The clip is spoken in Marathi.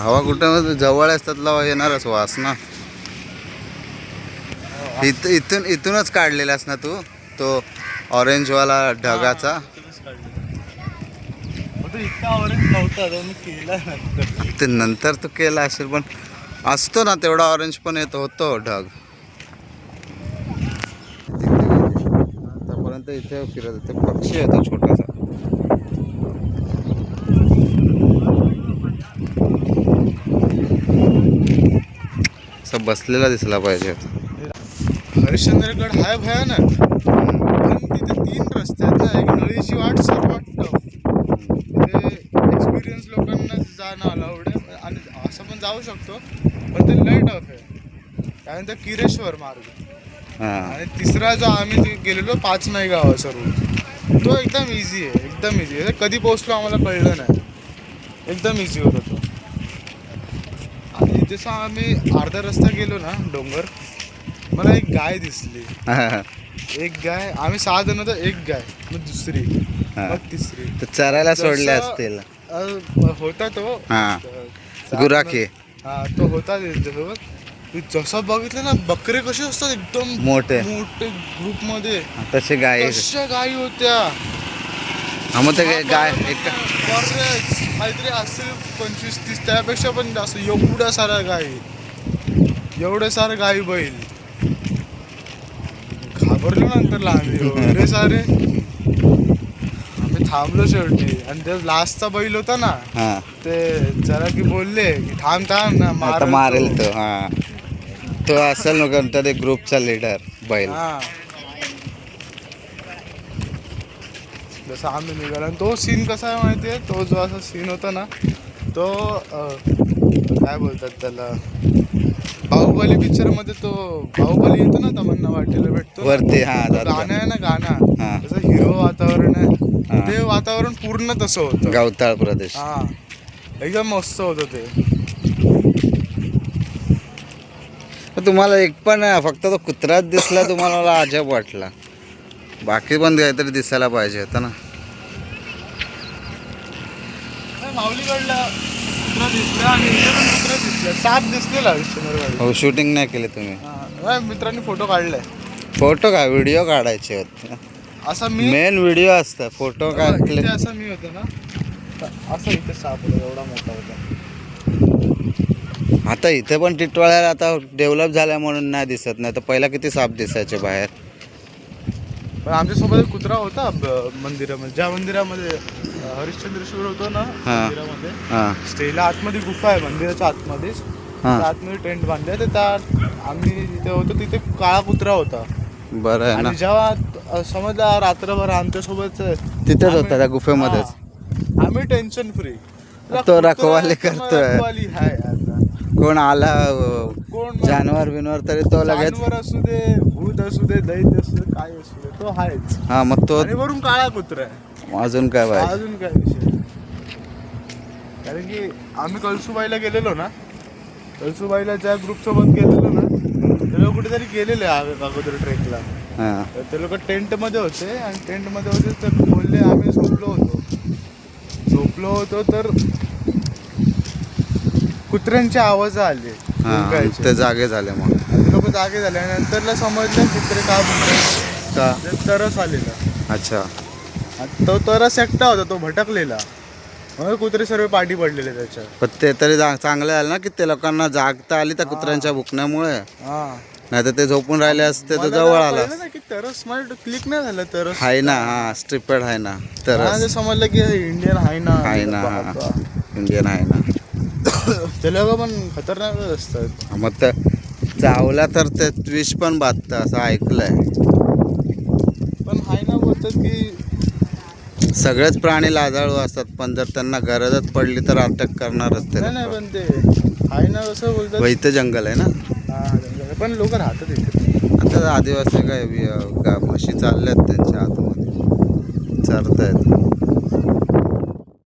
हवा कुठं जवळ असतातला येणारच वास ना. इथूनच काढलेलास ना तू तो ऑरेंजवाला ढगाचा. ते नंतर तू केला असेल पण असतो ना तेवढा ऑरेंज पण येतो होतो ढग. आतापर्यंत इथे फिरत होते पक्षी होता छोटासा. असं बसलेला दिसला पाहिजे. हरिश्चंद्रगड हाय भयानक पण तिथे 3 रस्ते आहेत ना. एक नळीची वाट सर्वात टफ. तिथे एक्सपिरियन्स लोकांना जाणं अलाउड आहे आणि असं पण जाऊ शकतो पण ते लय टफ आहे. त्यानंतर किरेश्वर मार्ग आणि तिसरा जो आम्ही गेलेलो 5 नाही गावाचा रूट तो एकदम इझी आहे. एकदम इझी आहे. कधी पोहोचलो आम्हाला कळलं नाही. एकदम इझी होता तो. आणि जसं आम्ही अर्धा रस्ता गेलो ना डोंगर मला एक गाय दिसली. एक गाय. आम्ही 6 जण होतो. एक गाय मग दुसरी मग तिसरी. चरायला सोडले असतील. होता तो गुराखी. हा तो होता त्यांच्यासोबत. जसं बघितलं ना बकरे कसे असतात एकदम मोठे मोठे ग्रुप मध्ये तसे गाय तशा गायी होत्या. मग ते गाय काहीतरी असेल 25-30 त्यापेक्षा पण जास्त. एवढ्या साऱ्या गायी एवढ्या साऱ्या गायी बैल. घाबरलो नंतर आम्ही एवढे सारे. आम्ही थांबलो शेवटी आणि ते लास्टचा बैल होता ना ते जरा की बोलले की थांब थांब ना मारेल तो. तो असेल ना कोणतरी ग्रुपचा लीडर बैल. जसं आम्ही निघाला आणि तो सीन कसा आहे माहिती आहे. तो जो असा सीन होता ना तो काय बोलतात त्याला बाहुबली पिक्चर मध्ये तो बाहुबली येतो ना तमन्ना वाटेला भेटतो वरती. गाणं आहे ना गाणं तसं हिरो वातावरण आहे ते वातावरण पूर्ण तसं होतं. गवताळ प्रदेश. एकदम मस्त होतं ते. तुम्हाला एक पण फक्त तो कुत्राच दिसला तुम्हाला मला अजब वाटला. बाकी पण काहीतरी दिसायला पाहिजे होतं ना. माऊलीगडला कुत्रा दिसला आणि कुत्रा दिसला. साप दिसलेला हरिश्चंद्रगड. हो शूटिंग नाही केली तुम्ही. मित्रांनी फोटो काढलाय. फोटो काय व्हिडिओ काढायचे होते. असं मी मेन व्हिडिओ असतं. फोटो काढले असं मी होतो ना असं इथे साप होता एवढा मोठा होता. आता इथे पण टिटवाळ्याला आता डेव्हलप झाल्या म्हणून नाही दिसत. नाही तर पहिला किती साप दिसायचे बाहेर. पण आमच्यासोबत एक कुत्रा होता मंदिरामध्ये. ज्या मंदिरामध्ये हरिश्चंद्रेश्वर होतो ना मंदिरामध्ये स्टेला आतमध्ये गुफा आहे मंदिराच्या आतमध्येच. आतमध्ये टेंट बांधले तर त्या आम्ही जिथे होतो तिथे काळा कुत्रा होता. बरं आहे ना. जेव्हा समजला रात्रभर आमच्यासोबत तिथेच होता त्या गुफेमध्येच. आम्ही टेन्शन फ्री. तो रखवाली करतोय. हाय कोण आला जानवर बिनवर तरी तो लगेच. जानवर असू दे भूत असू दे दैत्य असू दे काय असू दे तो आहेच. मग तो वरून काळा कुत्रा आहे. अजून काय पाहिजे. अजून काय विषय. कारण की आम्ही कळसुबाईला गेलेलो ना. कळसुबाईला ज्या ग्रुप सोबत गेलेलो ना ते लोक कुठेतरी गेलेले अगोदर ट्रेकला. ते लोक टेंट मध्ये होते आणि टेंट मध्ये होते तर बोलले आम्ही झोपलो होतो तर कुत्र्यांचे आवाज आले. ते जागे झाले. मग ते लोक जागे झाले आणि नंतरला समजलं कुत्रे का बोलतात. तरस आलेला. अच्छा. तो तरस एकटा होता तो भटकलेला. मग कुत्रे सर्व पाठी पडलेले त्याच्या. पण ते तरी चांगलं झालं ना की ते लोकांना जागता आली त्या कुत्र्यांच्या भुकण्यामुळे. नाही तर ते झोपून राहिले असते तर जवळ आला. तरस मला क्लिक नाही झालं. तरस आहे ना. स्ट्रिपेड आहे ना. तर समजलं की इंडियन आहे ना. इंडियन आहे ना. ते लोक पण खतरनाक असतात. मग तर चावला तर ते विष पण बाधतं असं ऐकलंय. पण हाय ना बोलतात की सगळेच प्राणी लाजाळू असतात पण जर त्यांना गरजच पडली तर अटक करणारच ते. नाही पण ते हाय ना असं बोलतात. इथं जंगल आहे ना. पण लोक राहतात इथे. आता आदिवासी काय म्हशी चालल्यात त्यांच्या आतमध्ये चरतायत.